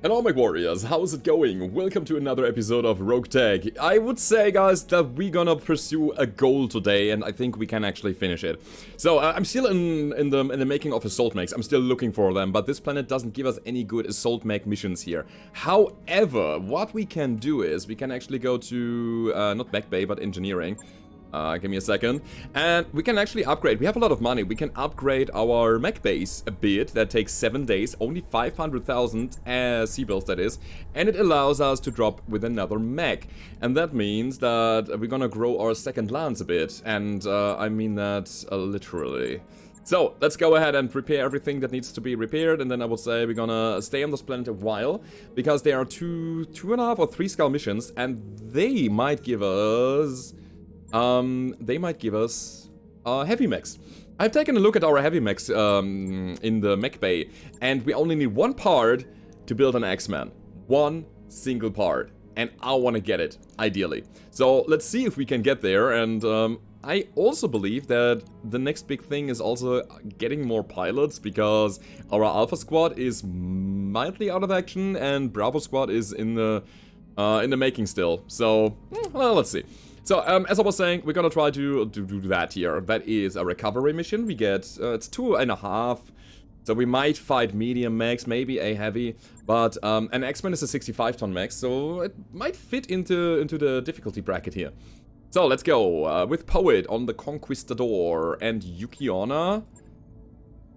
Hello Mech Warriors, how's it going? Welcome to another episode of Roguetech. I would say, guys, that we're gonna pursue a goal today, and I think we can actually finish it. So, I'm still in the making of assault mechs. I'm still looking for them, but this planet doesn't give us any good assault mech missions here. However, what we can do is, we can actually go to, not Mech Bay, but engineering. Give me a second. And we can actually upgrade. We have a lot of money. We can upgrade our mech base a bit. That takes 7 days. Only 500,000 C-bills, that is. And it allows us to drop with another mech. And that means that we're gonna grow our second lance a bit. And I mean that literally. So, let's go ahead and prepare everything that needs to be repaired, and then I would say we're gonna stay on this planet a while, because there are two and a half or 3 skull missions, and they might give us... heavy mechs. I've taken a look at our heavy mechs in the mech bay, and we only need one part to build an X-Man. One single part. And I want to get it, ideally. So let's see if we can get there, and I also believe that the next big thing is also getting more pilots, because our Alpha Squad is mildly out of action, and Bravo Squad is in the making still. So, well, let's see. So, as I was saying, we're gonna try to do that here. That is a recovery mission. We get, it's 2.5. So we might fight medium mechs, maybe a heavy. But an X-Men is a 65-ton mech, so it might fit into the difficulty bracket here. So, let's go with Poet on the Conquistador and Yukiona.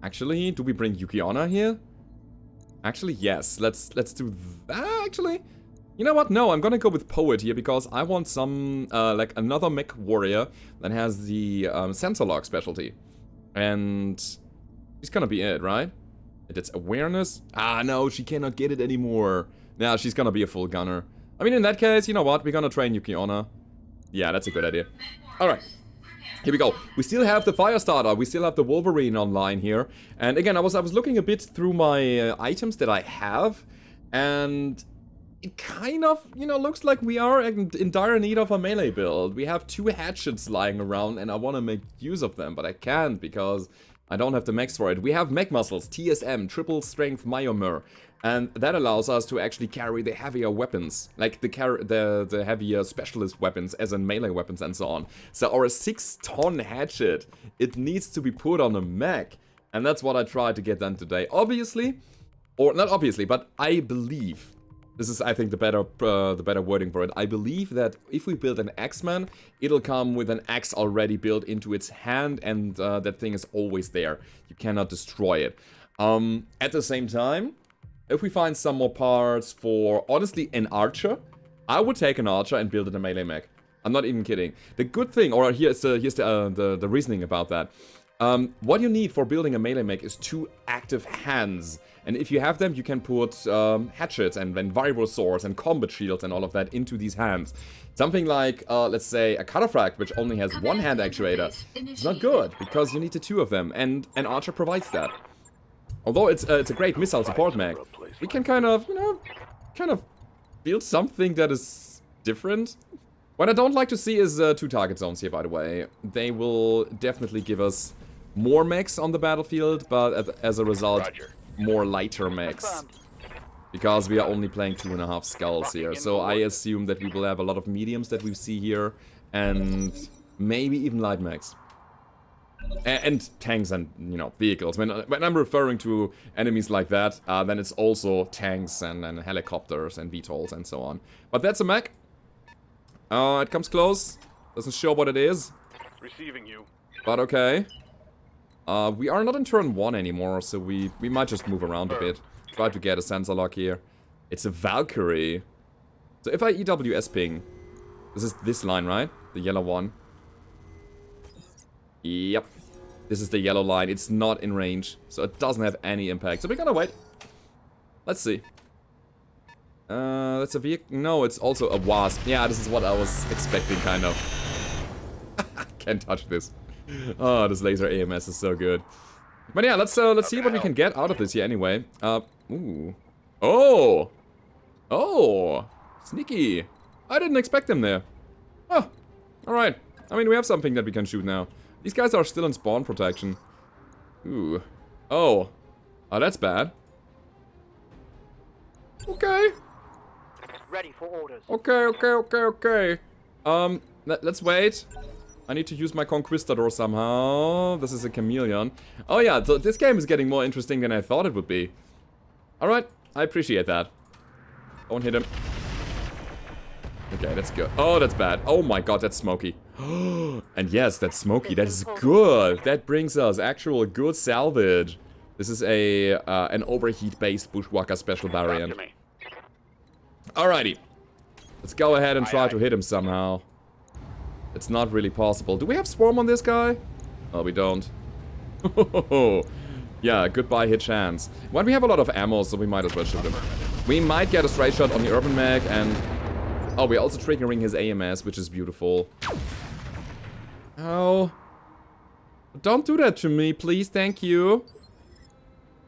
Actually, do we bring Yukiona here? Actually, yes. Let's do that, actually. You know what? No, I'm gonna go with Poet here because I want some, like another mech warrior that has the sensor lock specialty. And she's gonna be it, right? It's awareness? Ah, no, she cannot get it anymore. Nah, she's gonna be a full gunner. I mean, in that case, you know what? We're gonna train Yukiona. Yeah, that's a good idea. Alright. Here we go. We still have the Firestarter. We still have the Wolverine online here. And again, I was looking a bit through my items that I have. And... it kind of, you know, looks like we are in dire need of a melee build. We have 2 hatchets lying around and I want to make use of them, but I can't because I don't have the mechs for it. We have mech muscles, TSM, triple strength Myomur, and that allows us to actually carry the heavier weapons, like the heavier specialist weapons, as in melee weapons and so on. So our 6-ton hatchet, it needs to be put on a mech, and that's what I tried to get done today. Obviously, or not obviously, but I believe... this is, I think, the better wording for it. I believe that if we build an X-Man, it'll come with an axe already built into its hand, and that thing is always there. You cannot destroy it. At the same time, if we find some more parts for, honestly, an archer, I would take an archer and build it a melee mech. I'm not even kidding. The good thing, or here's the reasoning about that. What you need for building a melee mech is 2 active hands. And if you have them, you can put hatchets and then variable swords and combat shields and all of that into these hands. Something like, let's say, a Cataphract, which only has 1 hand actuator. It's not good, because you need the 2 of them, and an archer provides that. Although it's a great missile support mech, we can kind of, you know, build something that is different. What I don't like to see is 2 target zones here, by the way. They will definitely give us more mechs on the battlefield, but as a result... Roger. More lighter mechs, because we are only playing 2.5 skulls here, so I assume that we will have a lot of mediums that we see here, and maybe even light mechs. And tanks and, you know, vehicles. When I'm referring to enemies like that, then it's also tanks and helicopters and VTOLs and so on. But that's a mech. It comes close. Doesn't show what it is. Receiving you. But okay. We are not in turn 1 anymore, so we might just move around a bit. Try to get a sensor lock here. It's a Valkyrie. So if I EWS ping, this is this line, right? The yellow one. Yep. This is the yellow line. It's not in range, so it doesn't have any impact. So we're gonna wait. Let's see. That's a vehicle. No, it's also a wasp. Yeah, this is what I was expecting, kind of. Can't touch this. Oh, this laser AMS is so good. But yeah, let's see what we can get out of this here anyway. Ooh. Oh! Oh! Sneaky! I didn't expect them there. Oh, alright. I mean, we have something that we can shoot now. These guys are still in spawn protection. Ooh. Oh. Oh, that's bad. Okay. Ready for orders. Okay. Let's wait. I need to use my Conquistador somehow. This is a chameleon. Oh yeah, so this game is getting more interesting than I thought it would be. Alright, I appreciate that. Don't hit him. Okay, that's good. Oh, that's bad. Oh my god, that's smoky. And yes, that's smoky. That is good. That brings us actual good salvage. This is a an overheat-based Bushwhacker special variant. Alrighty. Let's go ahead and try to hit him somehow. It's not really possible. Do we have Swarm on this guy? Oh, we don't. Yeah, goodbye hit chance. Well, we have a lot of ammo, so we might as well shoot him. We might get a straight shot on the Urban Mech, and... Oh, we're also triggering his AMS, which is beautiful. Oh. Don't do that to me, please, thank you.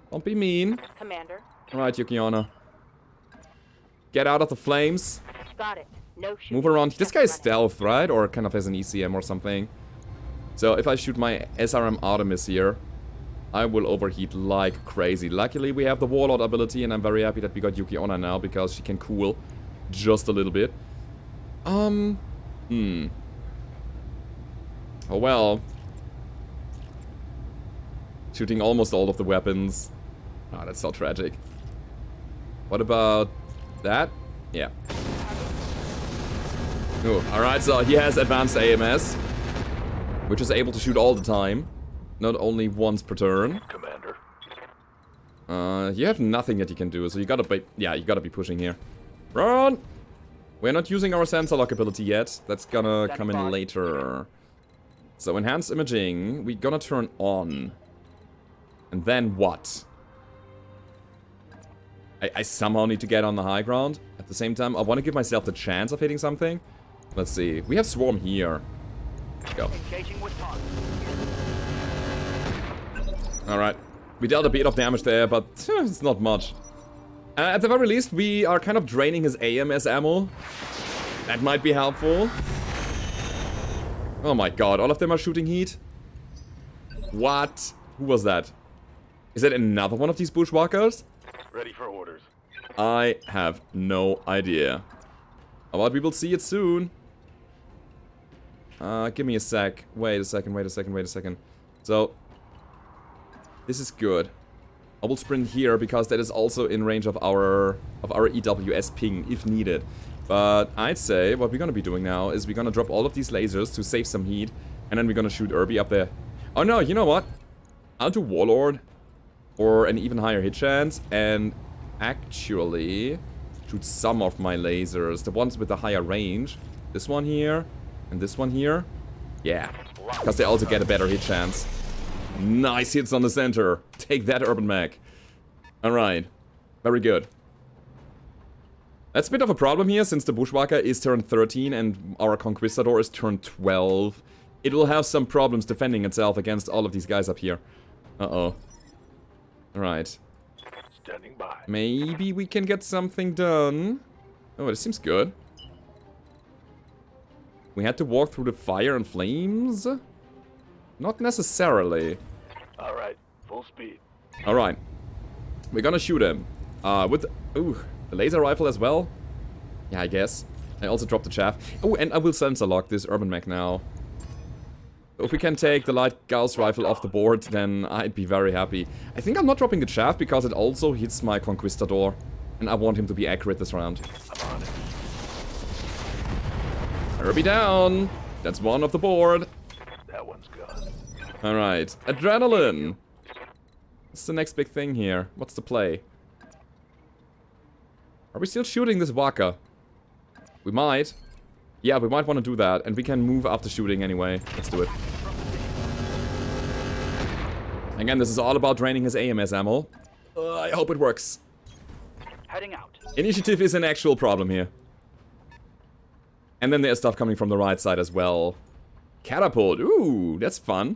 Don't be mean. Commander. Alright, Yukiana. Get out of the flames. Got it. No shooting. Move around. This guy's stealth, right? Or kind of has an ECM or something. So if I shoot my SRM Artemis here, I will overheat like crazy. Luckily, we have the Warlord ability, and I'm very happy that we got Yukiana now, because she can cool just a little bit. Oh well. Shooting almost all of the weapons. Ah, that's so tragic. What about that? Yeah. Oh, alright, so he has advanced AMS, which is able to shoot all the time, not only once per turn. Commander. You have nothing that you can do, so you gotta be, yeah, you gotta be pushing here. Run! We're not using our sensor lock ability yet. That's gonna come in later. So enhanced imaging, we're gonna turn on. And then what? I somehow need to get on the high ground. At the same time, I want to give myself the chance of hitting something. Let's see. We have Swarm here. Go. Alright. We dealt a bit of damage there, but it's not much. At the very least, we are kind of draining his AMS ammo. That might be helpful. Oh my god, all of them are shooting heat? What? Who was that? Is that another one of these Bushwhackers? Ready for orders. I have no idea. But we will see it soon. Give me a sec. Wait a second. So, this is good. I will sprint here because that is also in range of our EWS ping if needed. But I'd say what we're gonna be doing now is we're gonna drop all of these lasers to save some heat, and then we're gonna shoot Irby up there. Oh no, you know what? I'll do Warlord for an even higher hit chance, and actually shoot some of my lasers, the ones with the higher range. This one here, and this one here. Yeah, because they also get a better hit chance. Nice hits on the center. Take that, Urban Mech. Alright, very good. That's a bit of a problem here, since the Bushwhacker is turn 13 and our Conquistador is turn 12. It will have some problems defending itself against all of these guys up here. Uh-oh. Alright. Standing by. Maybe we can get something done. Oh, this seems good. We had to walk through the fire and flames? Not necessarily. Alright, full speed. Alright. We're gonna shoot him. With the laser rifle as well? Yeah, I guess. I also dropped the chaff. Oh, and I will sensor lock this Urban Mech now. If we can take the light Gauss rifle off the board, then I'd be very happy. I think I'm not dropping the chaff because it also hits my Conquistador. And I want him to be accurate this round. I'm on it. Irby down! That's one off the board. That one's gone. Alright. Adrenaline! What's the next big thing here? What's the play? Are we still shooting this Waka? We might. Yeah, we might want to do that. And we can move after shooting anyway. Let's do it. Again, this is all about draining his AMS ammo. I hope it works. Heading out. Initiative is an actual problem here. And then there's stuff coming from the right side as well. Catapult. Ooh, that's fun.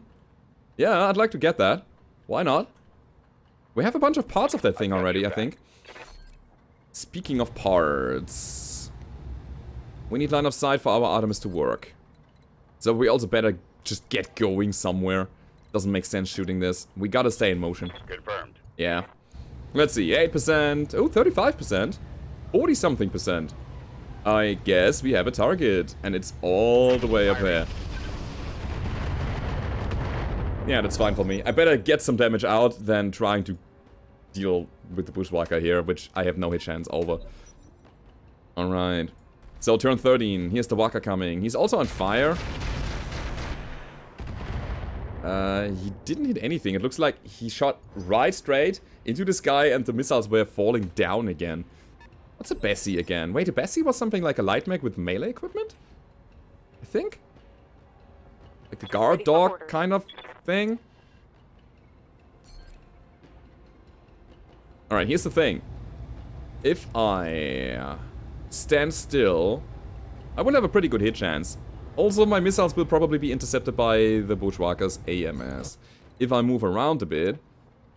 Yeah, I'd like to get that. Why not? We have a bunch of parts of that thing already, I think. Speaking of parts, we need line of sight for our Artemis to work. So we also better just get going somewhere. Doesn't make sense shooting this. We gotta stay in motion. Confirmed. Yeah. Let's see, 8%. Oh, 35%. 40-something%. I guess we have a target, and it's all the way up there. Yeah, that's fine for me. I better get some damage out than trying to deal with the Bushwhacker here, which I have no hit chance over. Alright. So, turn 13. Here's the Walker coming. He's also on fire. He didn't hit anything. It looks like he shot right straight into the sky and the missiles were falling down again. What's a Bessie again? Wait, a Bessie was something like a light mech with melee equipment? I think? Like a guard dog kind of thing? Alright, here's the thing. If I stand still, I will have a pretty good hit chance. Also, my missiles will probably be intercepted by the Bushwhacker's AMS. If I move around a bit,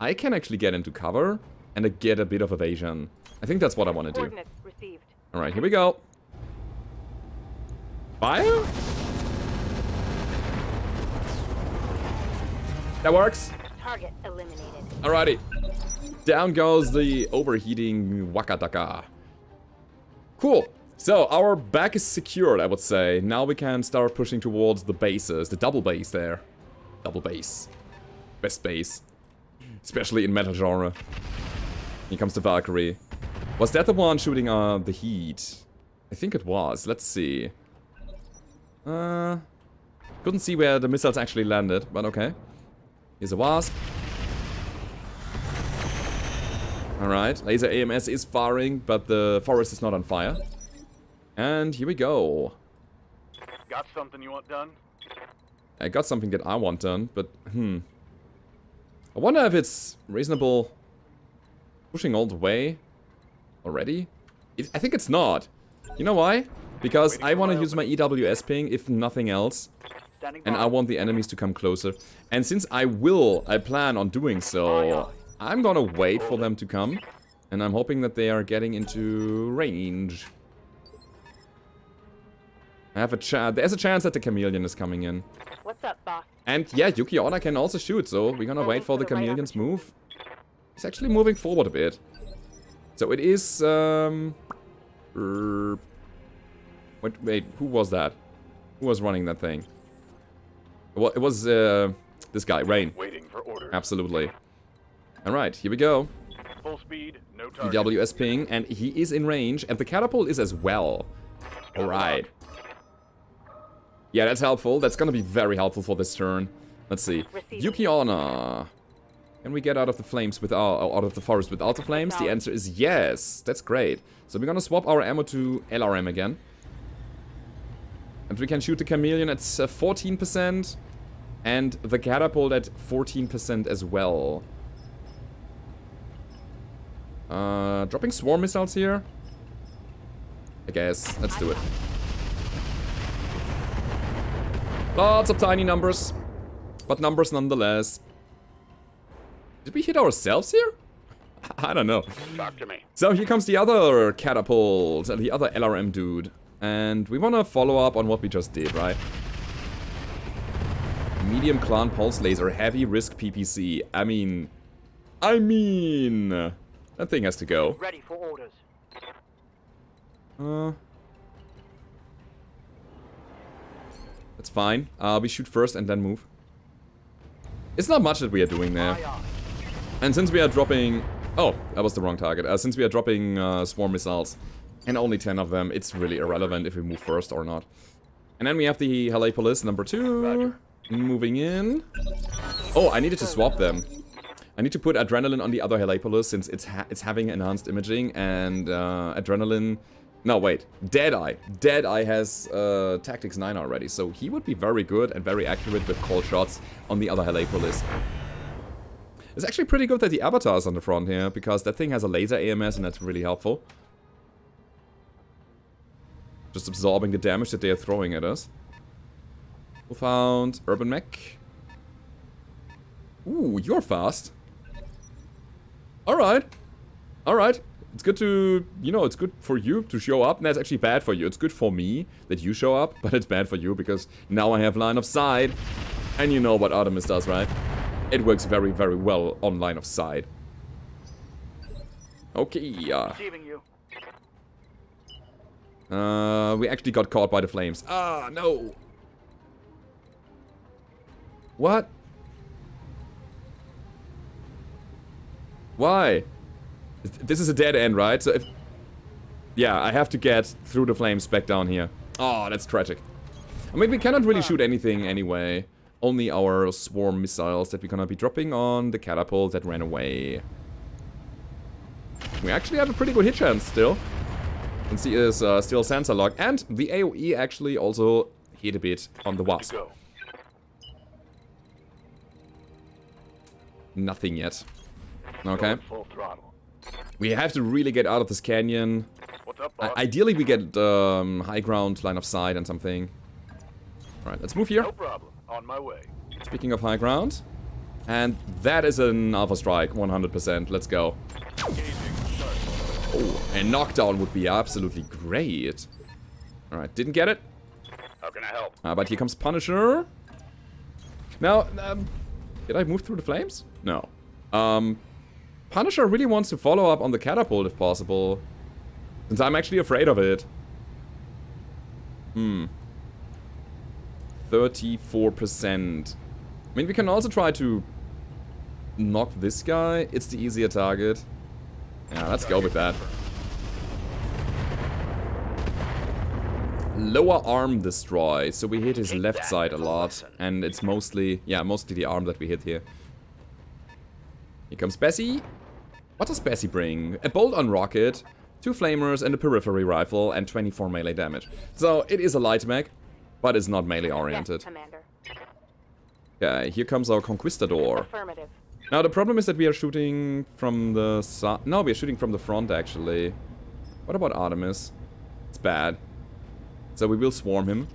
I can actually get into cover and get a bit of evasion. I think that's what I want to do. Alright, here we go. Fire? That works. Target eliminated. Alrighty. Down goes the overheating Wakadaka. Cool. So, our back is secured, I would say. Now we can start pushing towards the bases. The double base there. Double base. Best base. Especially in metal genre. Here comes the Valkyrie. Was that the one shooting the heat? I think it was. Let's see. Couldn't see where the missiles actually landed, but okay. Here's a Wasp. Alright, laser AMS is firing, but the forest is not on fire. And here we go. Got something you want done? I got something that I want done, but I wonder if it's reasonable pushing all the way already? I think it's not. You know why? Because I want to use my EWS ping, if nothing else. And I want the enemies to come closer. And since I plan on doing so, I'm gonna wait for them to come. And I'm hoping that they are getting into range. I have a chance. There's a chance that the chameleon is coming in. What's up, boss? And yeah, Yuki-onna can also shoot, so we're gonna wait for the chameleon's move. He's actually moving forward a bit. So it is, wait, who was that? Who was running that thing? Well, it was, this guy, Rain. Waiting for orders. Absolutely. Alright, here we go. Full speed, no target. EWS ping, and he is in range, and the catapult is as well. Alright. Yeah, that's helpful. That's gonna be very helpful for this turn. Let's see. Yuki-onna. Can we get out of the flames out of the forest without the flames? The answer is yes. That's great. So we're gonna swap our ammo to LRM again. And we can shoot the chameleon at 14%. And the catapult at 14% as well. Dropping swarm missiles here? I guess. Let's do it. Lots of tiny numbers. But numbers nonetheless. Did we hit ourselves here? I don't know. Talk to me. So here comes the other catapult, the other LRM dude. And we want to follow up on what we just did, right? Medium clan pulse laser, heavy risk PPC. I mean, that thing has to go. Ready for orders. That's fine. We shoot first and then move. It's not much that we are doing there. And since we are dropping... Oh, that was the wrong target. Since we are dropping swarm missiles, and only 10 of them, it's really irrelevant if we move first or not. And then we have the Helepolis number 2. Roger. Moving in. Oh, I needed to swap them. I need to put Adrenaline on the other Helepolis since it's having enhanced imaging, and Adrenaline... No, wait. Deadeye. Deadeye has Tactics 9 already, so he would be very good and very accurate with call shots on the other Helepolis. It's actually pretty good that the Avatar is on the front here, because that thing has a laser AMS and that's really helpful. Just absorbing the damage that they are throwing at us. We found Urban Mech. Ooh, you're fast. Alright. Alright. It's good to, you know, it's good for you to show up. And that's actually bad for you. It's good for me that you show up, but it's bad for you because now I have line of sight. And you know what Artemis does, right? It works very, very well on line of sight. Okay, Receiving you. We actually got caught by the flames. Ah, no! What? Why? This is a dead end, right? So if... Yeah, I have to get through the flames back down here. Oh, that's tragic. I mean, we cannot really shoot anything anyway. Only our swarm missiles that we're gonna be dropping on the catapult that ran away. We actually have a pretty good hit chance still. And see is still sensor lock. And the AoE actually also hit a bit on the Wasp. Nothing yet. Okay. Full throttle. We have to really get out of this canyon. What's up, boss? Ideally we get high ground, line of sight and something. Alright, let's move here. No problem. On my way. Speaking of high ground. And that is an Alpha Strike, 100%. Let's go. Engaging. Start. Oh, a knockdown would be absolutely great. Alright, didn't get it. How can I help? But here comes Punisher. Now, did I move through the flames? No. Punisher really wants to follow up on the catapult if possible. Since I'm actually afraid of it. 34%. I mean, we can also try to knock this guy. It's the easier target. Yeah, let's go with that. Lower arm destroy. So we hit his left side a lot. And it's mostly, yeah, mostly the arm that we hit here. Here comes Bessie. What does Bessie bring? A bolt on rocket, 2 flamers and a periphery rifle and 24 melee damage. So it is a light mech, but it's not melee oriented. Yes, Commander. Okay, here comes our Conquistador. Affirmative. Now the problem is that we are shooting from the side. No, we are shooting from the front actually. What about Artemis? It's bad. So we will swarm him.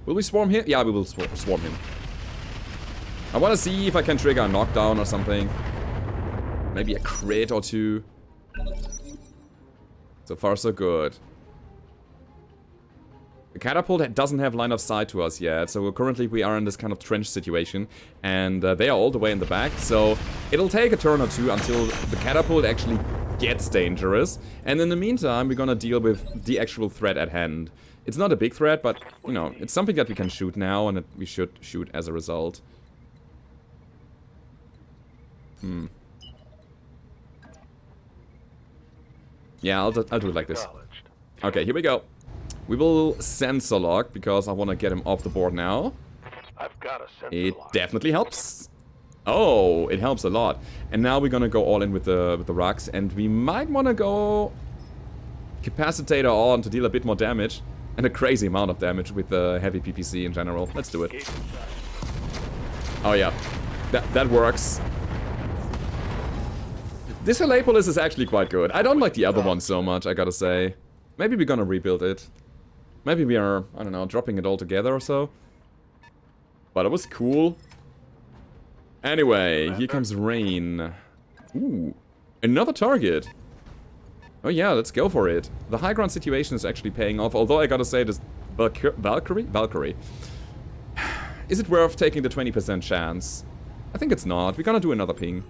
Will we swarm him? Yeah, we will swarm him. I want to see if I can trigger a knockdown or something. Maybe a crit or 2. So far so good. The catapult doesn't have line of sight to us yet, so currently we are in this kind of trench situation. And they are all the way in the back, so it'll take a turn or 2 until the catapult actually gets dangerous. And in the meantime, we're gonna deal with the actual threat at hand. It's not a big threat, but, you know, it's something that we can shoot now and that we should shoot as a result. Yeah, I'll do it like this. Okay, here we go. We will sensor lock because I want to get him off the board now. I've got a sensor It lock. definitely helps. Oh, it helps a lot. And now we're gonna go all in with the rucks, and we might want to go Capacitator on to deal a bit more damage and a crazy amount of damage with the heavy PPC in general. Let's do it. Oh yeah, that works. This Helepolis is actually quite good. I don't like the other one so much, I gotta say. Maybe we're gonna rebuild it. Maybe we are, I don't know, dropping it all together or so. But it was cool. Anyway, here comes Rain. Ooh, another target. Oh yeah, let's go for it. The high ground situation is actually paying off, although I gotta say this Valkyrie? Is it worth taking the 20% chance? I think it's not. We're gonna do another ping.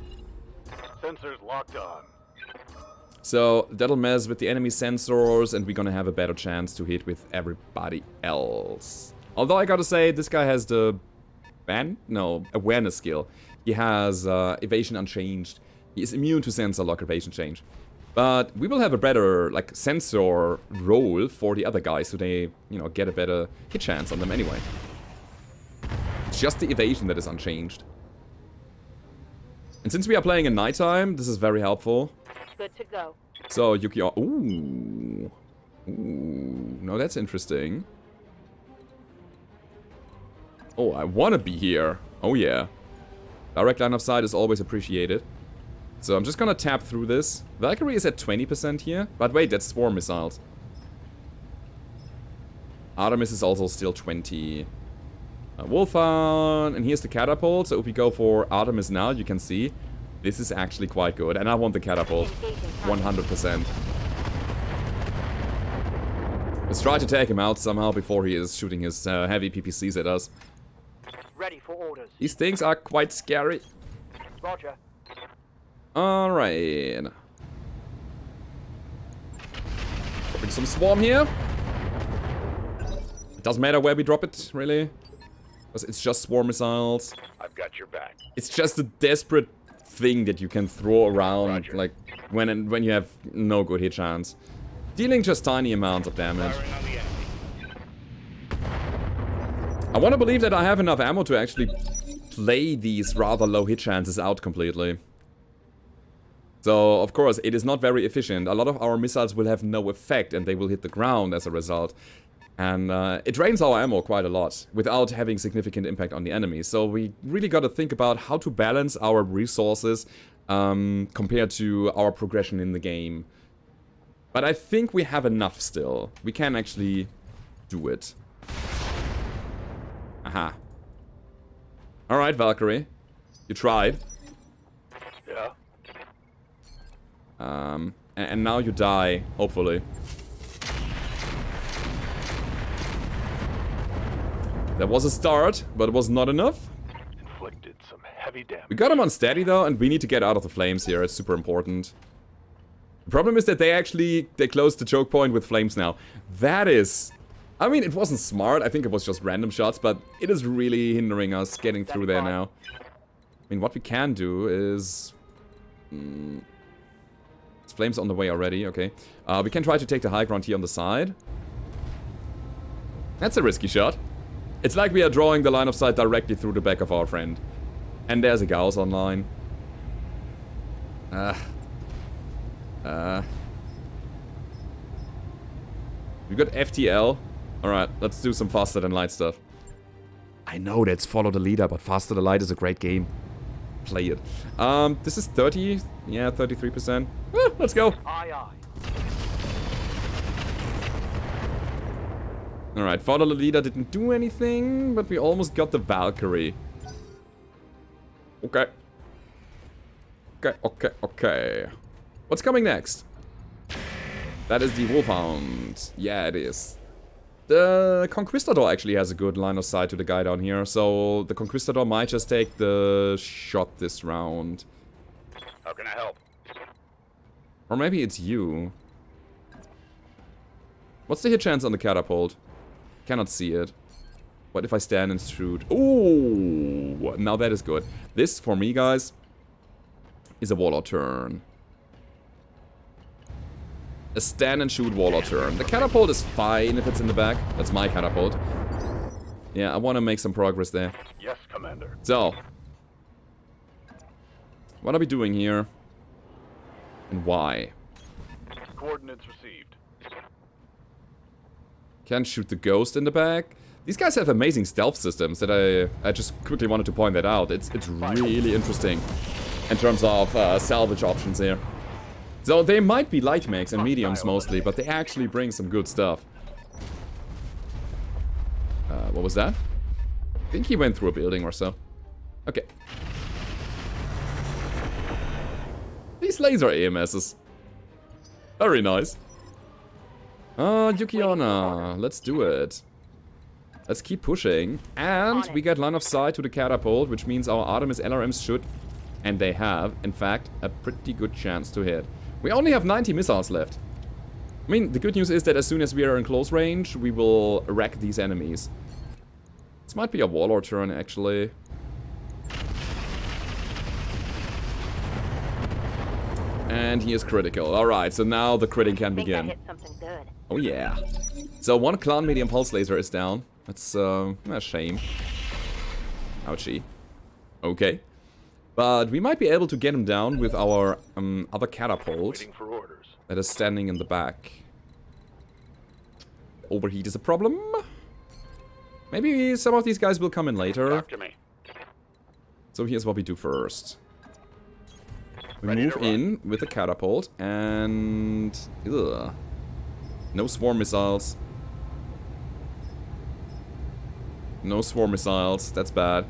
Sensors locked on. So that'll mess with the enemy sensors and we're gonna have a better chance to hit with everybody else. Although I gotta say, this guy has the awareness skill. He has evasion unchanged. He is immune to sensor lock evasion change. But we will have a better, like, sensor roll for the other guys so they, you know, get a better hit chance on them anyway. It's just the evasion that is unchanged. And since we are playing in nighttime, this is very helpful. Good to go. So, Yuki... Ooh. Ooh. No, that's interesting. Oh, I want to be here. Oh, yeah. Direct line of sight is always appreciated. So I'm just gonna tap through this. Valkyrie is at 20% here. But wait, that's swarm missiles. Artemis is also still 20. Wolfhound. And here's the catapult. So if we go for Artemis now, you can see this is actually quite good. And I want the catapult. 100%. Let's try to take him out somehow before he is shooting his heavy PPCs at us. Ready for orders. These things are quite scary. Roger. Alright. Dropping some swarm here. It doesn't matter where we drop it, really. Because it's just swarm missiles. I've got your back. It's just a desperate thing that you can throw around, Roger. like, when you have no good hit chance. Dealing just tiny amounts of damage. Firing on the enemy. I want to believe that I have enough ammo to actually play these rather low hit chances out completely. So, of course, it is not very efficient. A lot of our missiles will have no effect and they will hit the ground as a result. And it drains our ammo quite a lot without having significant impact on the enemy. So we really got to think about how to balance our resources compared to our progression in the game. But I think we have enough still. We can actually do it. Aha. Alright, Valkyrie. You tried. Yeah. And now you die, hopefully. That was a start, but it was not enough. Inflicted some heavy damage. We got him on steady though, and we need to get out of the flames here. It's super important. The problem is that they closed the choke point with flames now. That is... I mean, it wasn't smart. I think it was just random shots, but it is really hindering us getting through there now. I mean, what we can do is... It's flames on the way already, okay. We can try to take the high ground here on the side. That's a risky shot. It's like we are drawing the line of sight directly through the back of our friend. And there's a Gauss online. We got FTL. Alright, let's do some faster than light stuff. I know that's follow the leader, but faster than light is a great game. Play it. This is 30. Yeah, 33%. Let's go. Aye, aye. Alright, follow the leader didn't do anything, but we almost got the Valkyrie. Okay. Okay. What's coming next? That is the Wolfhound. Yeah, it is. The Conquistador actually has a good line of sight to the guy down here, so the Conquistador might just take the shot this round. How can I help? Or maybe it's you. What's the hit chance on the catapult? Cannot see it. What if I stand and shoot? Ooh, now that is good. This, for me, guys, is a Warlord turn. A stand and shoot Warlord turn. The catapult is fine if it's in the back. That's my catapult. Yeah, I want to make some progress there. Yes, Commander. So, what are we doing here? And why? Coordinates received. Can't shoot the ghost in the back. These guys have amazing stealth systems that I just quickly wanted to point that out. It's really interesting in terms of salvage options here. So they might be light mechs and mediums mostly, but they actually bring some good stuff. What was that? I think he went through a building or so. Okay. These laser AMSs. Very nice. Yukiona. Let's do it. Let's keep pushing. And we get line of sight to the catapult, which means our Artemis LRMs should, and they have, in fact, a pretty good chance to hit. We only have 90 missiles left. I mean, the good news is that as soon as we are in close range, we will wreck these enemies. This might be a Warlord turn, actually. And he is critical. Alright, so now the critting can begin. I hit something good. Oh yeah. So one clan medium pulse laser is down. That's a shame. Ouchie. Okay. But we might be able to get him down with our other catapult Waiting for orders. that is standing in the back. Overheat is a problem. Maybe some of these guys will come in later. Talk to me. So here's what we do first. We Ready move to run. in with the catapult and... Ugh. No swarm missiles. No swarm missiles. That's bad.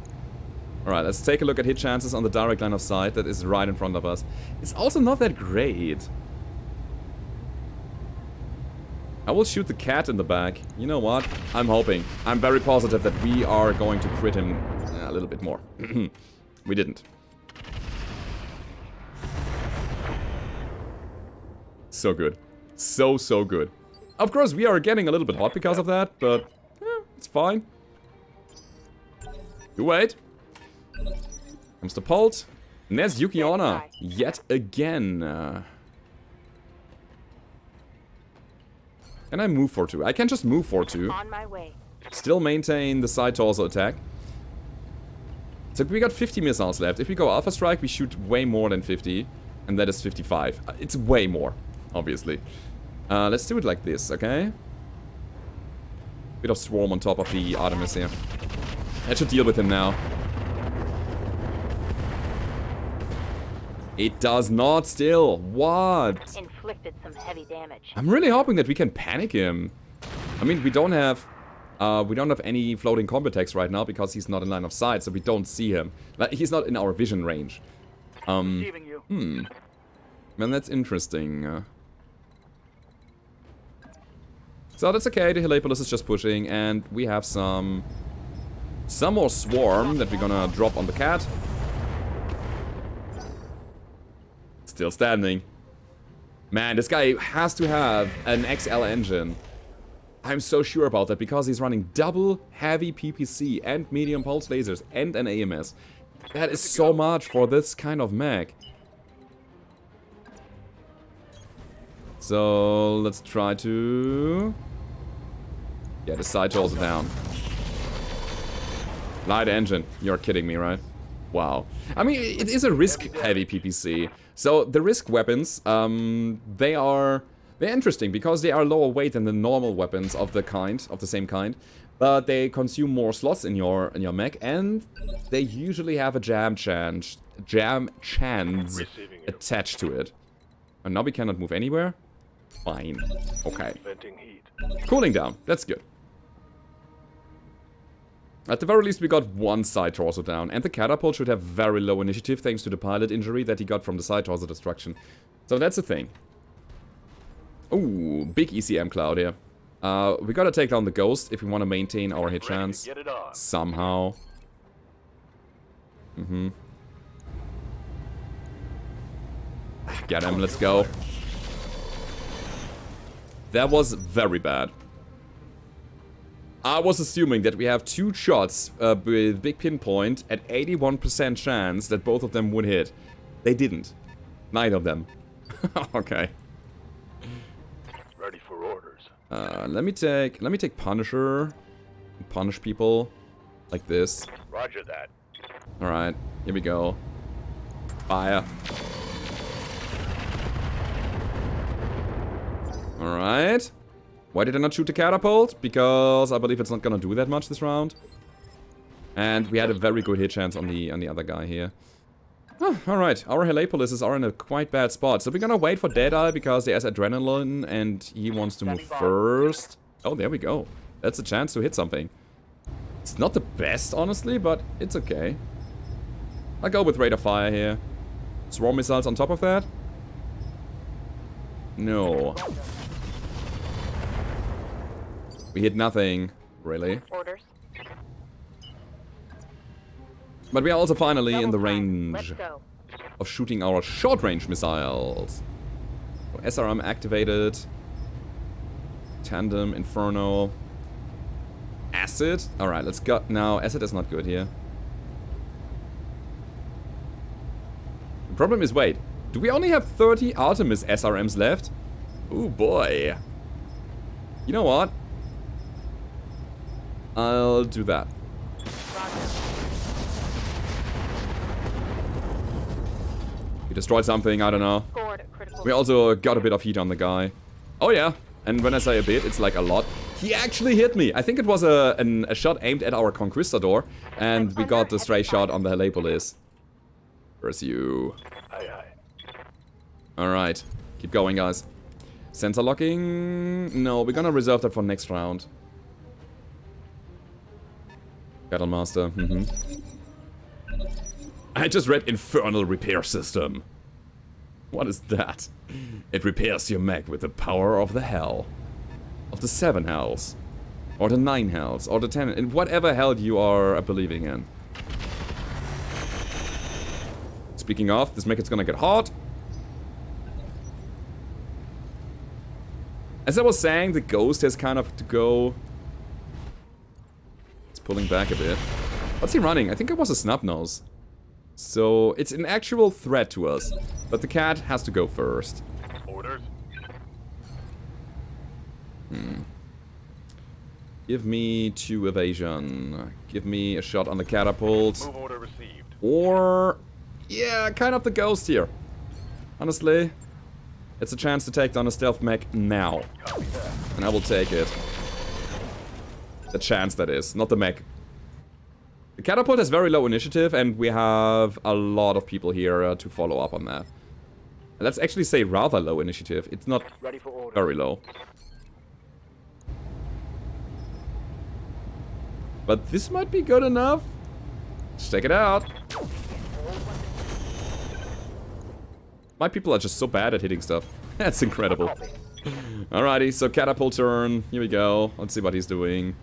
Alright, let's take a look at hit chances on the direct line of sight that is right in front of us. It's also not that great. I will shoot the cat in the back. You know what? I'm hoping. I'm very positive that we are going to crit him a little bit more. We didn't. So good. So good. Of course, we are getting a little bit hot because of that, but it's fine. You wait. Comes the Pult. And there's Yukiona yet again. Can I move for 2? I can just move for 2. On my way. Still maintain the side torso attack. So we got 50 missiles left. If we go Alpha Strike, we shoot way more than 50. And that is 55. It's way more, obviously. Let's do it like this, okay? Bit of swarm on top of the Artemis here. I should deal with him now. It does not still. What? Inflicted some heavy damage. I'm really hoping that we can panic him. I mean, we don't have any floating combat techs right now because he's not in line of sight, so we don't see him. Like, he's not in our vision range. Man, that's interesting. So that's okay. The Helepolis is just pushing, and we have some more swarm that we're gonna drop on the cat. Still standing. Man, this guy has to have an XL engine. I'm so sure about that because he's running double heavy PPC and medium pulse lasers and an AMS. That is so much for this kind of mech. So let's try to get the side torso down. Light engine. You're kidding me, right? Wow. I mean, it is a risk-heavy PPC. So the risk weapons, they're interesting because they are lower weight than the normal weapons of the same kind, but they consume more slots in your mech, and they usually have a jam chance attached to it. And now we cannot move anywhere. Fine. Okay. Cooling down. That's good. At the very least, we got one side torso down, and the catapult should have very low initiative thanks to the pilot injury that he got from the side torso destruction. So that's the thing. Ooh, big ECM cloud here. We gotta take down the ghost if we want to maintain our hit chance. Somehow. Get him, let's go. That was very bad. I was assuming that we have 2 shots with big pinpoint at 81% chance that both of them would hit. They didn't. Neither of them. Okay. Ready for orders. Let me take Punisher. Punish people like this. Roger that. All right, here we go. Fire. All right. Why did I not shoot the catapult? Because I believe it's not gonna do that much this round. And we had a very good hit chance on the other guy here. Alright, our Helepolises are in a quite bad spot. So we're gonna wait for Deadeye because he has adrenaline and he wants to move first. Oh, there we go. That's a chance to hit something. It's not the best, honestly, but it's okay. I'll go with Rate of Fire here. Swarm missiles on top of that? No. We hit nothing, really. Orders. But we are also finally in the range Let's go. of shooting our short-range missiles. So SRM activated. Tandem, Inferno. Acid. Alright, let's go. No, Acid is not good here. The problem is, wait. Do we only have 30 Artemis SRMs left? Ooh, boy. You know what? I'll do that. We destroyed something, I don't know. We also got a bit of heat on the guy. Oh yeah, and when I say a bit, it's like a lot. He actually hit me. I think it was a shot aimed at our Conquistador, and we got the stray shot on the Helepolis. Where's you? Alright, keep going, guys. Sensor locking? No, we're gonna reserve that for next round. Battlemaster, I just read Infernal Repair System. What is that? It repairs your mech with the power of the hell. Of the 7 hells. Or the 9 hells. Or the 10... in whatever hell you are believing in. Speaking of, this mech is gonna get hot. As I was saying, the ghost has kind of to go. It's pulling back a bit. What's he running? I think it was a snub nose. So it's an actual threat to us. But the cat has to go first. Orders. Give me 2 evasion. Give me a shot on the catapult. Move order received. Or, yeah, kind of the ghost here. Honestly, it's a chance to take down a stealth mech now. Copy that. And I will take it. The chance, that is, not the mech. The catapult has very low initiative, and we have a lot of people here to follow up on that. Let's actually say rather low initiative. It's not Ready for order. very low. But this might be good enough. Let's check it out. My people are just so bad at hitting stuff. That's incredible. Alrighty, so catapult turn. Here we go. Let's see what he's doing.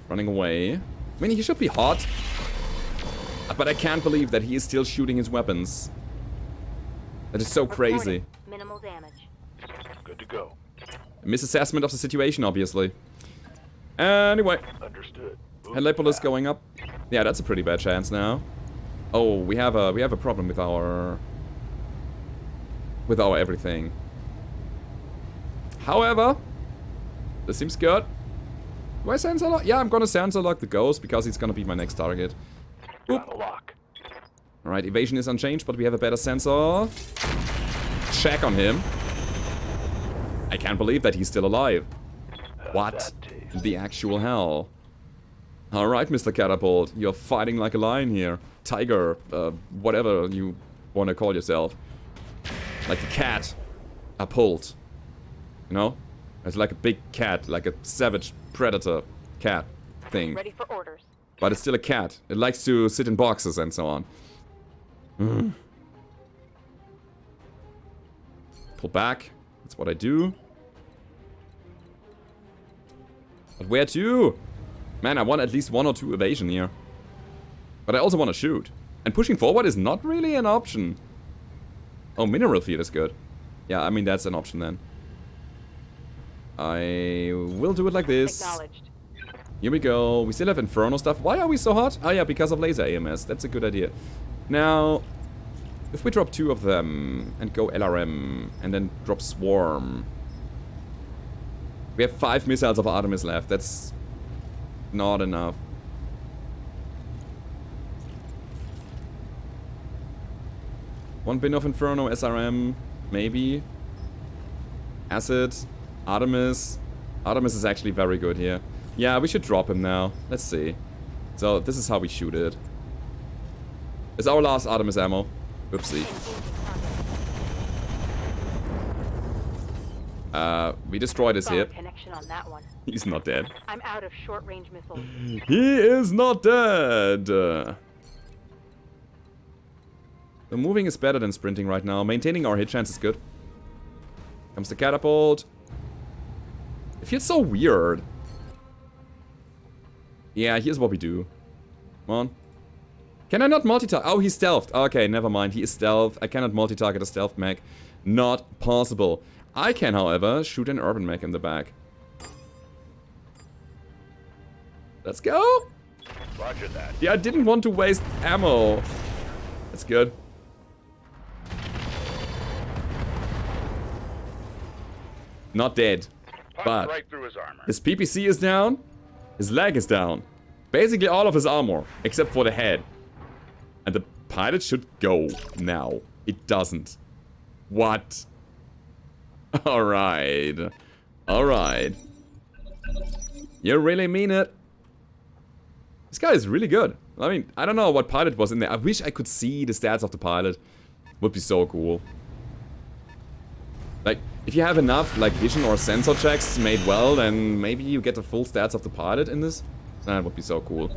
Running away. I mean, he should be hot. But I can't believe that he is still shooting his weapons. That is so crazy. Minimal damage. Good to go. Misassessment of the situation, obviously. Anyway. Understood. Helepolis going up. Yeah, that's a pretty bad chance now. Oh, we have a problem with our everything. However, this seems good. Do I sensor lock? Yeah, I'm gonna sensor lock the ghost because he's gonna be my next target. Got the lock. Alright, evasion is unchanged, but we have a better sensor. Check on him. I can't believe that he's still alive. What the actual hell? Alright, Mr. Catapult, you're fighting like a lion here. Tiger, whatever you want to call yourself. Like a cat. A pulled. You know? It's like a big cat, like a savage predator cat thing. Ready for orders. But it's still a cat. It likes to sit in boxes and so on. Pull back. That's what I do. But where to? Man, I want at least 1 or 2 evasion here. But I also want to shoot. And pushing forward is not really an option. Oh, mineral field is good. Yeah, I mean, that's an option then. I will do it like this. Acknowledged. Here we go. We still have Inferno stuff. Why are we so hot? Oh yeah, because of laser AMS. That's a good idea. Now, if we drop 2 of them and go LRM and then drop Swarm. We have 5 missiles of Artemis left. That's not enough. One bin of Inferno, SRM, maybe. Acid, Artemis. Artemis is actually very good here. Yeah, we should drop him now. Let's see. So, this is how we shoot it. It's our last Artemis ammo. Oopsie. We destroyed his hip. Connection on that one. He's not dead. I'm out of short-range missiles. He is not dead. The moving is better than sprinting right now. Maintaining our hit chance is good. Comes the catapult. It feels so weird. Yeah, here's what we do. Come on. Can I not multi-target? Oh, he's stealthed. Okay, never mind. He is stealth. I cannot multi-target a stealth mech. Not possible. I can, however, shoot an urban mech in the back. Let's go. Roger that. Yeah, I didn't want to waste ammo. That's good. Not dead. But right through his armor. his PPC is down. His leg is down. Basically all of his armor, except for the head. And the pilot should go now. It doesn't. What? Alright. Alright. You really mean it? This guy is really good. I mean, I don't know what pilot was in there. I wish I could see the stats of the pilot. Would be so cool. Like, if you have enough, like, vision or sensor checks made well, then maybe you get the full stats of the pilot in this. That would be so cool.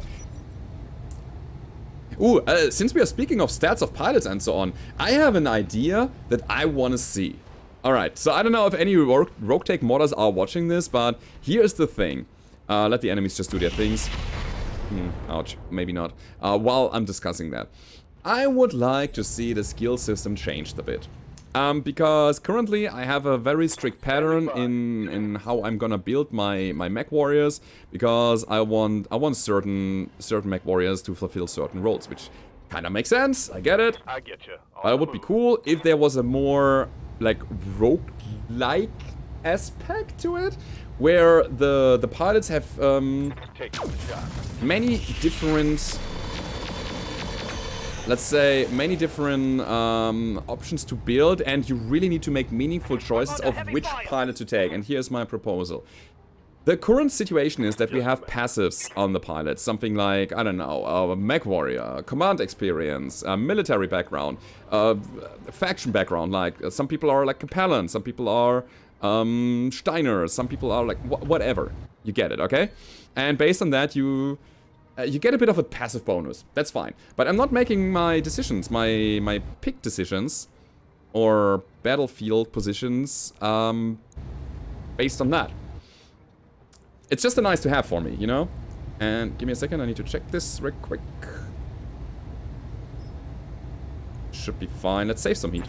Ooh, since we are speaking of stats of pilots and so on, I have an idea that I want to see. Alright, so I don't know if any Roguetech modders are watching this, but here's the thing. Let the enemies just do their things. Ouch, maybe not. While I'm discussing that. I would like to see the skill system changed a bit. Because currently I have a very strict pattern in how I'm gonna build my mech warriors, because I want certain mech warriors to fulfill certain roles, which kind of makes sense. I get it. I get you. But it would be cool if there was a more like rogue-like aspect to it, where the pilots have Take the shot. many different, let's say, many different options to build, and you really need to make meaningful choices of which pilot to take. And here's my proposal. The current situation is that we have passives on the pilot, something like, I don't know, a mech warrior, command experience, military background, faction background, like some people are like Capellan, some people are Steiner, some people are like whatever. You get it, okay? And based on that, you get a bit of a passive bonus. That's fine. But I'm not making my decisions, my pick decisions, or battlefield positions, based on that. It's just a nice to have for me, you know? And give me a second, I need to check this real quick. Should be fine. Let's save some heat.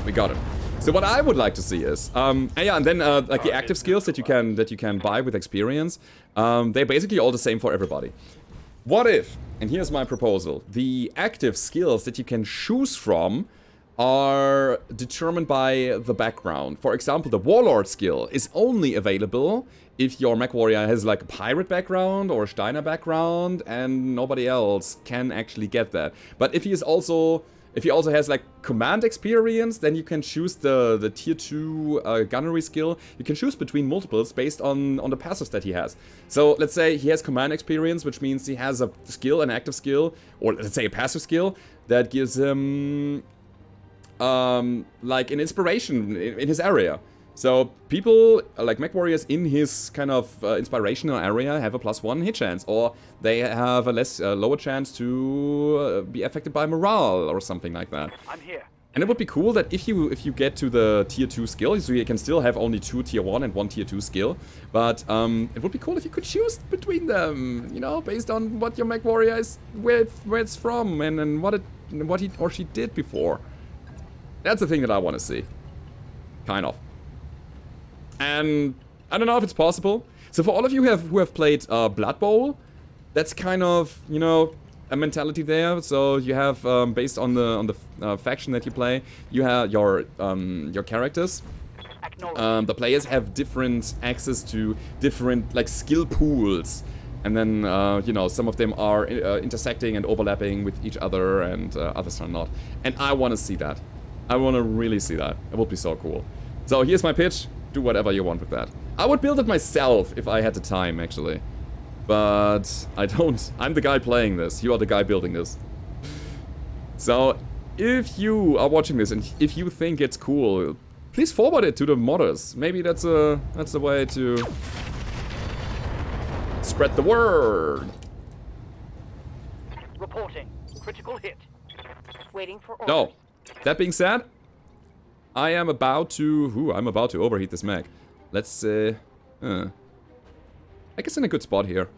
We got it. So what I would like to see is, and then like the active skills that you can buy with experience, they're basically all the same for everybody. What if, and here's my proposal, the active skills that you can choose from are determined by the background. For example, the Warlord skill is only available if your mech warrior has like a pirate background or a Steiner background, and nobody else can actually get that. But if he also has like command experience, then you can choose the tier 2 gunnery skill. You can choose between multiples based on the passives that he has. So let's say he has command experience, which means he has a skill, an active skill, or let's say a passive skill that gives him like an inspiration in his area. So people, like mech warriors in his kind of inspirational area, have a +1 hit chance, or they have a lower chance to be affected by morale or something like that. I'm here. And it would be cool that if you get to the tier 2 skill, so you can still have only 2 tier 1 and 1 tier 2 skill, but it would be cool if you could choose between them, you know, based on what your mech warrior is, where it's from, and what he or she did before. That's the thing that I want to see. Kind of. And I don't know if it's possible. So for all of you who have played Blood Bowl, that's kind of, you know, a mentality there. So you have, based on the faction that you play, you have your characters. The players have different access to different like skill pools. And then, you know, some of them are intersecting and overlapping with each other, and others are not. And I want to see that. I want to really see that. It would be so cool. So here's my pitch. Do whatever you want with that. I would build it myself if I had the time, actually. But I don't. I'm the guy playing this. You are the guy building this. So if you are watching this and if you think it's cool, please forward it to the modders. Maybe that's a way to spread the word. Reporting. Critical hit. Waiting for orders. No. That being said, I'm about to overheat this mech. Let's I guess in a good spot here.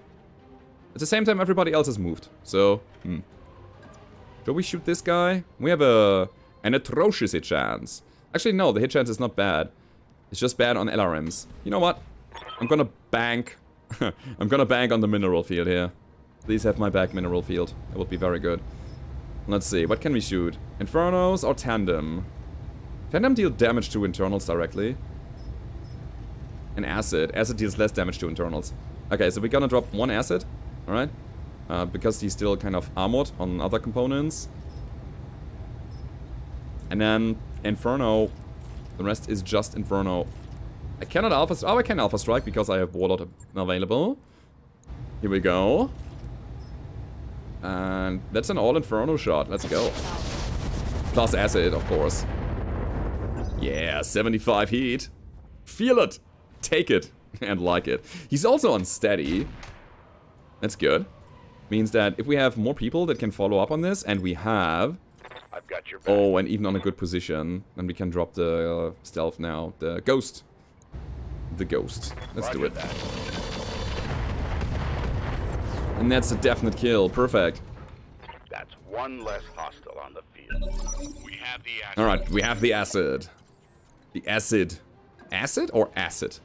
At the same time, everybody else has moved. So, Shall we shoot this guy? We have an atrocious hit chance. Actually, no, the hit chance is not bad. It's just bad on LRMs. You know what? I'm gonna bank. I'm gonna bank on the mineral field here. Please have my back, mineral field. That would be very good. Let's see, what can we shoot? Infernos or Tandem? Tandem deal damage to internals directly. And Acid. Acid deals less damage to internals. Okay, so we're gonna drop one Acid. Alright. Because he's still kind of armored on other components. And then Inferno. The rest is just Inferno. I cannot Alpha... Oh, I can Alpha Strike because I have Warlord available. Here we go. And that's an all Inferno shot. Let's go. Plus Acid, of course. Yeah, 75 heat. Feel it. Take it. And like it. He's also on steady. That's good. Means that if we have more people that can follow up on this, and we have... I've got your back. Oh, and even on a good position, then we can drop the stealth now. The Ghost. The Ghost. Let's do it. That. And that's a definite kill. Perfect. That's One less hostile on the field. We have the acid. Alright, we have the acid. The acid. Acid or acid?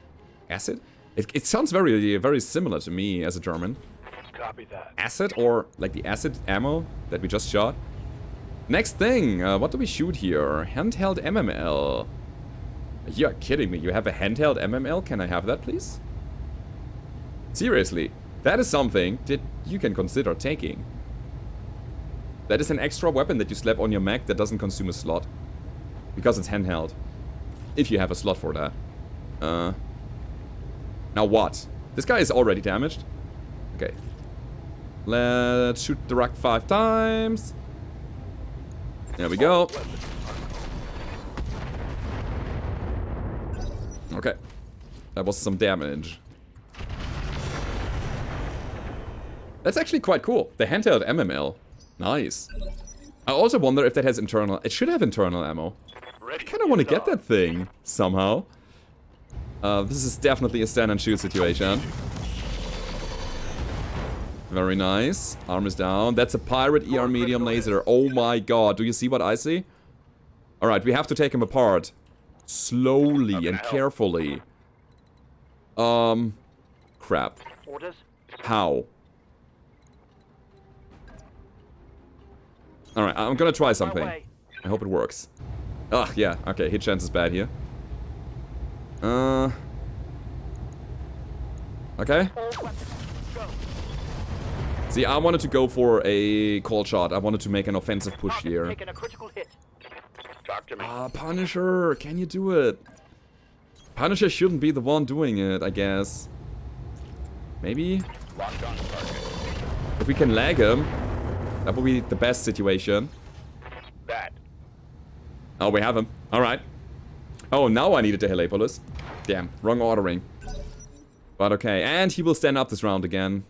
Acid? It sounds very similar to me as a German. Copy that. Acid or like the acid ammo that we just shot. Next thing, what do we shoot here? Handheld MML. You're kidding me, you have a handheld MML? Can I have that, please? Seriously, that is something that you can consider taking. That is an extra weapon that you slap on your mech that doesn't consume a slot. Because it's handheld. If you have a slot for that. Now what? This guy is already damaged. Okay. Let's shoot the rock 5 times. There we go. Okay. That was some damage. That's actually quite cool. The handheld MML. Nice. I also wonder if that has internal... It should have internal ammo. I kind of want to get that thing, somehow. This is definitely a stand and shoot situation. Very nice. Arm is down. That's a pirate ER medium laser. Oh my god. Do you see what I see? Alright, we have to take him apart. Slowly and carefully. Crap. Orders? How? Alright, I'm gonna try something. I hope it works. Ugh, yeah. Okay, hit chance is bad here. Okay. See, I wanted to go for a call shot. I wanted to make an offensive push here. Taking a critical hit. Talk to me. Punisher, can you do it? Punisher shouldn't be the one doing it, I guess. Maybe? Locked on target. If we can lag him, that would be the best situation. That. Oh, we have him. Alright. Oh, now I needed the Helepolis. Damn, wrong ordering. But okay, and he will stand up this round again.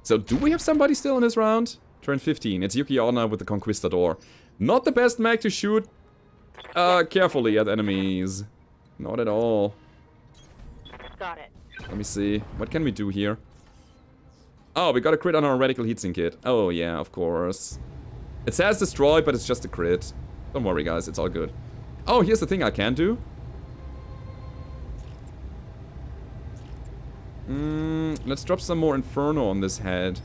So, do we have somebody still in this round? Turn 15. It's Yuki Onna with the Conquistador. Not the best mech to shoot carefully at enemies. Not at all. Got it. Let me see. What can we do here? Oh, we got a crit on our Radical Heatsink kit. Oh, yeah, of course. It says destroy, but it's just a crit. Don't worry, guys. It's all good. Oh, here's the thing I can do. Let's drop some more Inferno on this head.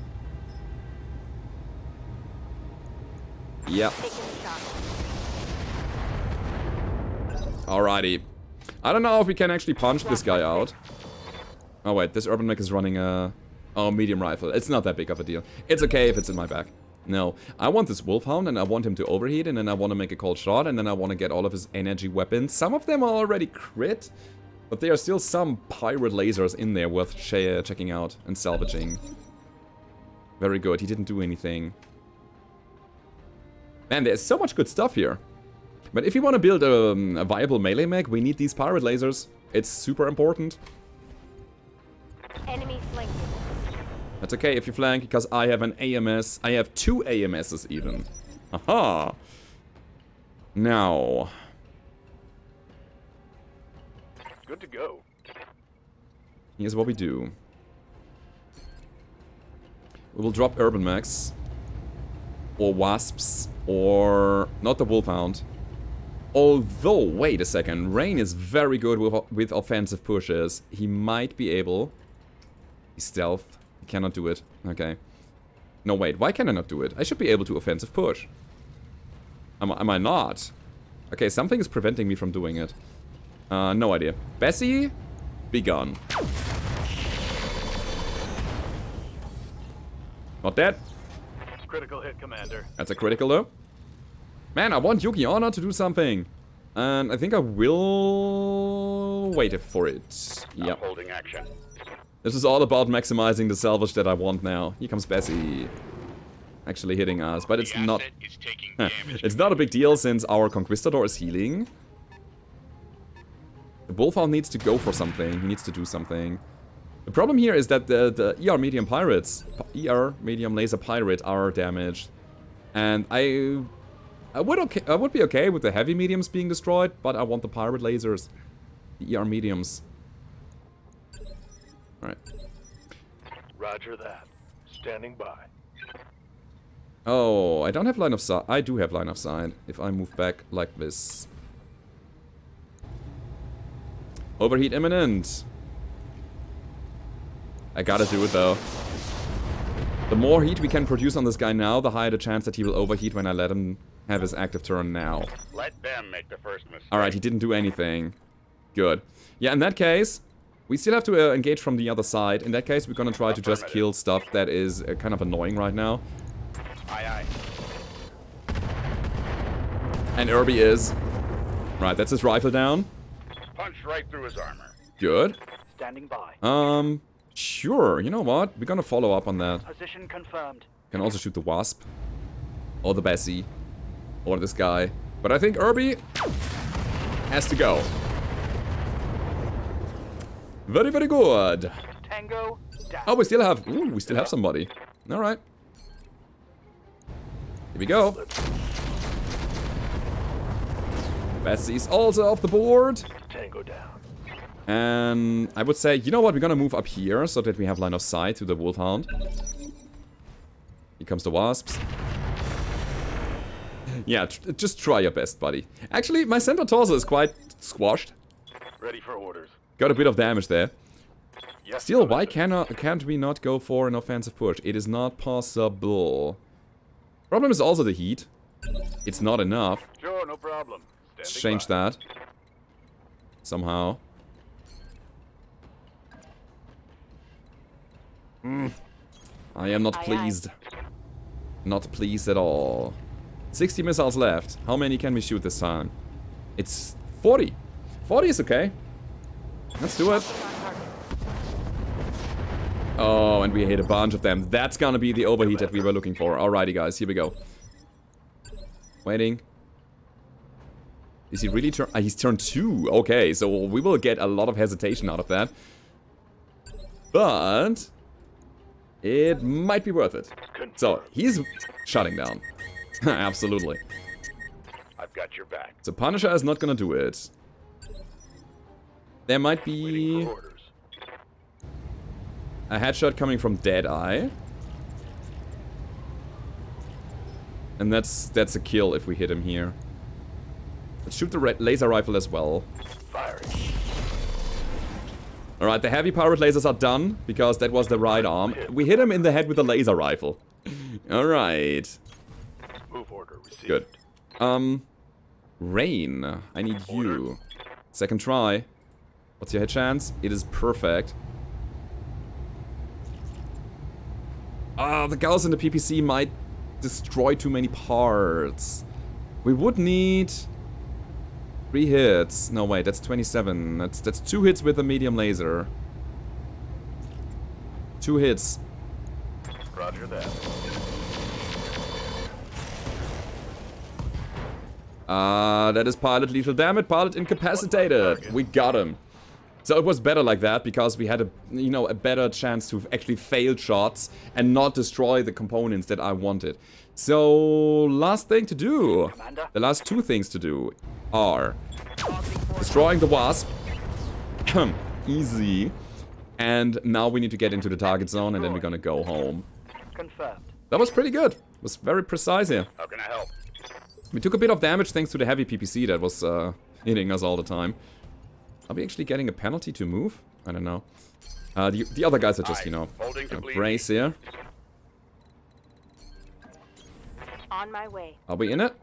Yep. Alrighty. I don't know if we can actually punch this guy out. Oh wait, this Urban Mech is running a... Oh, medium rifle. It's not that big of a deal. It's okay if it's in my back. No. I want this Wolfhound and I want him to overheat and then I want to make a cold shot and then I want to get all of his energy weapons. Some of them are already crit. But there are still some pirate lasers in there worth checking out and salvaging. Very good, he didn't do anything. Man, there's so much good stuff here. But if you want to build a viable melee mech, we need these pirate lasers. It's super important. Enemy flanking. That's okay if you flank, because I have an AMS. I have 2 AMSs even. Aha! Now... Good to go. Here's what we do. We will drop Urban Mechs. Or Wasps. Or... not the Wolfhound. Although, wait a second. Rain is very good with offensive pushes. He might be able... He's stealth. He cannot do it. Okay. No, wait. Why can I not do it? I should be able to offensive push. Am I not? Okay, something is preventing me from doing it. No idea. Bessie, be gone. Not dead. Critical hit, Commander. That's a critical though. Man, I want Yuki Onna to do something. And I think I will wait for it. Yep. Holding action. This is all about maximizing the salvage that I want now. Here comes Bessie. Actually hitting us, but it's not... It's not a big deal since our Conquistador is healing. The Wolfhound needs to go for something. He needs to do something. The problem here is that the ER medium pirates, ER medium laser pirate are damaged. And I would be okay with the heavy mediums being destroyed, but I want the pirate lasers. The ER mediums. Alright. Roger that. Standing by. Oh, I don't have line of sight. I do have line of sight if I move back like this. Overheat imminent. I gotta do it though. The more heat we can produce on this guy now, the higher the chance that he will overheat when I let him have his active turn now. Let them make the first mistake. Alright, he didn't do anything. Good. Yeah, in that case, we still have to engage from the other side. In that case, we're gonna try to just kill stuff that is kind of annoying right now. Aye, aye. And Irby is. Right, that's his rifle down. Punch right through his armor. Good. Standing by. Sure. You know what? We're gonna follow up on that. Position confirmed. Can also shoot the Wasp. Or the Bessie. Or this guy. But I think Irby has to go. Very, very good. Tango down. Oh, we still have somebody. Alright. Here we go. Bessie's also off the board. Tango down. And I would say, you know what, we're gonna move up here so that we have line of sight to the Wolfhound. Here comes the Wasps. Yeah, just try your best, buddy. Actually, my center torso is quite squashed. Ready for orders. Got a bit of damage there. Yes, Still, why can't we not go for an offensive push? It is not possible. Problem is also the heat. It's not enough. Sure, no problem. Let's change that. Somehow. I am not pleased. Not pleased at all. 60 missiles left. How many can we shoot this time? It's 40. 40 is okay. Let's do it. Oh, and we hit a bunch of them. That's gonna be the overheat that we were looking for. Alrighty, guys. Here we go. Waiting. Is he really turn? He's turn 2. Okay, so we will get a lot of hesitation out of that. But it might be worth it. So, he's shutting down. Absolutely. I've got your back. So Punisher is not gonna do it. There might be a headshot coming from Deadeye. And that's a kill if we hit him here. Let's shoot the laser rifle as well. Firing. Alright, the heavy powered lasers are done, because that was the right arm. We hit him in the head with a laser rifle. Alright. Move order received. Good. Rain, I need you. Second try. What's your hit chance? It is perfect. Ah, the Gauss in the PPC might destroy too many parts. We would need 3 hits. No, wait, that's 27. That's 2 hits with a medium laser. 2 hits. Roger that. That is pilot lethal. Damn it, pilot incapacitated. We got him. So it was better like that because we had a better chance to actually fail shots and not destroy the components that I wanted. So last thing to do, Commander. the last 2 things to do are destroying the Wasp. Easy. And now we need to get into the target zone and then we're gonna go home. Confirmed. That was pretty good. It was very precise here. How can I help? We took a bit of damage thanks to the heavy PPC that was hitting us all the time. Are we actually getting a penalty to move? I don't know. The other guys are just, Holding to bleed. brace here. On my way. Are we in it?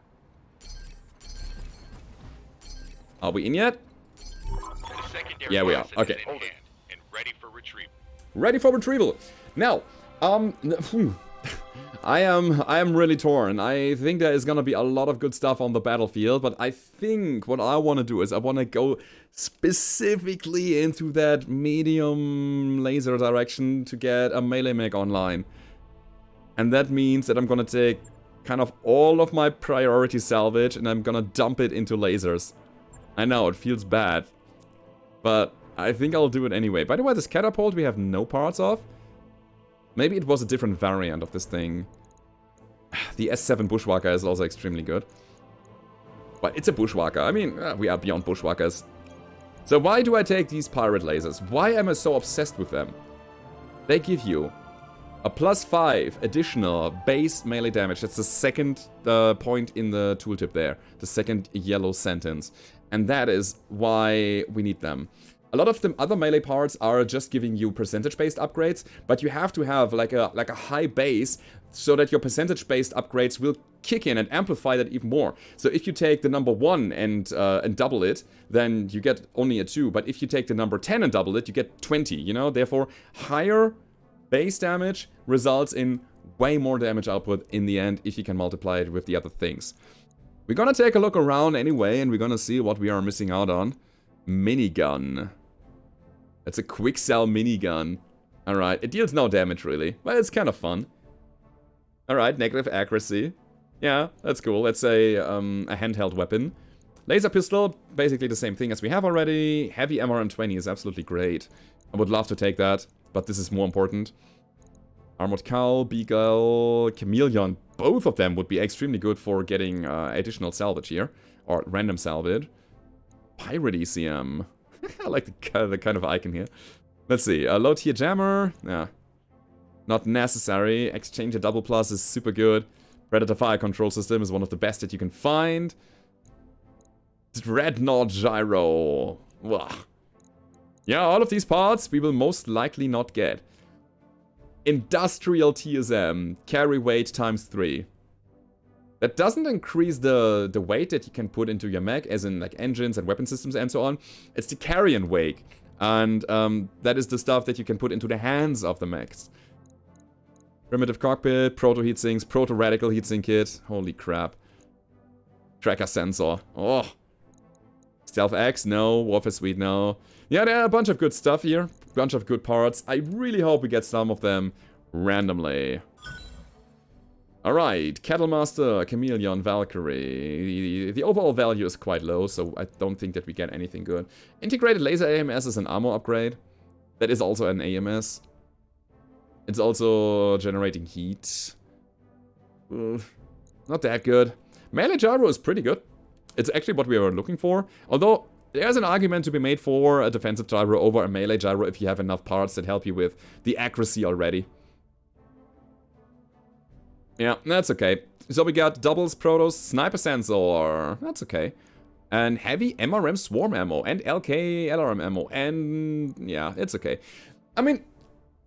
Are we in yet? The secondary Yeah, we are. asset Okay. is in hand and ready for retrieval. Ready for retrieval. Now, I am really torn. I think there is gonna be a lot of good stuff on the battlefield, but I think what I want to do is I want to go specifically into that medium laser direction to get a melee mech online. And that means that I'm gonna take kind of all of my priority salvage and I'm gonna dump it into lasers. I know, it feels bad, but I think I'll do it anyway. By the way, this catapult we have no parts of. Maybe it was a different variant of this thing. The S7 Bushwhacker is also extremely good. But it's a Bushwhacker. I mean, we are beyond Bushwhackers. So why do I take these pirate lasers? Why am I so obsessed with them? They give you A +5 additional base melee damage. That's the second point in the tooltip there. The second yellow sentence. And that is why we need them. A lot of the other melee parts are just giving you percentage-based upgrades, but you have to have like a high base so that your percentage-based upgrades will kick in and amplify that even more. So if you take the number 1 and double it, then you get only a 2. But if you take the number 10 and double it, you get 20, you know? Therefore, higher base damage results in way more damage output in the end if you can multiply it with the other things. We're gonna take a look around anyway, and we're gonna see what we are missing out on. Minigun. It's a quick sell minigun. Alright, it deals no damage really, but it's kind of fun. Alright, negative accuracy. Yeah, that's cool. That's a handheld weapon. Laser pistol, basically the same thing as we have already. Heavy MRM-20 is absolutely great. I would love to take that, but this is more important. Armored Cowl, Beagle, Chameleon. Both of them would be extremely good for getting additional salvage here. Or random salvage. Pirate ECM. I like the kind of icon here. Let's see. A low tier jammer. Yeah. Not necessary. Exchange a double plus is super good. Predator fire control system is one of the best that you can find. Dreadnought gyro. Ugh. Yeah, all of these parts we will most likely not get. Industrial TSM. Carry weight ×3. That doesn't increase the weight that you can put into your mech, as in like engines and weapon systems and so on. It's the carrion weight. And that is the stuff that you can put into the hands of the mechs. Primitive cockpit, proto heatsinks, proto radical heatsink kit. Holy crap. Tracker sensor. Oh. Stealth X, no. Warfare Suite, no. Yeah, there are a bunch of good stuff here. Bunch of good parts. I really hope we get some of them randomly. Alright, Cattlemaster, Chameleon, Valkyrie. The overall value is quite low, so I don't think that we get anything good. Integrated Laser AMS is an armor upgrade. That is also an AMS. It's also generating heat. Not that good. Melee Gyro is pretty good. It's actually what we were looking for. Although, there's an argument to be made for a defensive gyro over a melee gyro if you have enough parts that help you with the accuracy already. Yeah, that's okay. So we got doubles, protos, sniper sensor. That's okay. And heavy MRM swarm ammo and LK LRM ammo. And yeah, it's okay. I mean,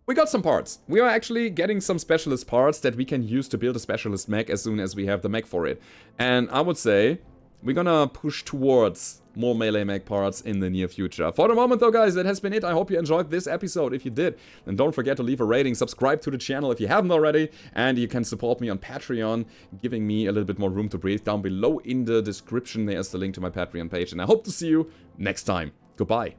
we got some parts. We are actually getting some specialist parts that we can use to build a specialist mech as soon as we have the mech for it. And I would say we're gonna push towards more melee mech parts in the near future. For the moment though, guys, that has been it. I hope you enjoyed this episode. If you did, then don't forget to leave a rating, subscribe to the channel if you haven't already, and you can support me on Patreon, giving me a little bit more room to breathe. Down below in the description, there's the link to my Patreon page, and I hope to see you next time. Goodbye.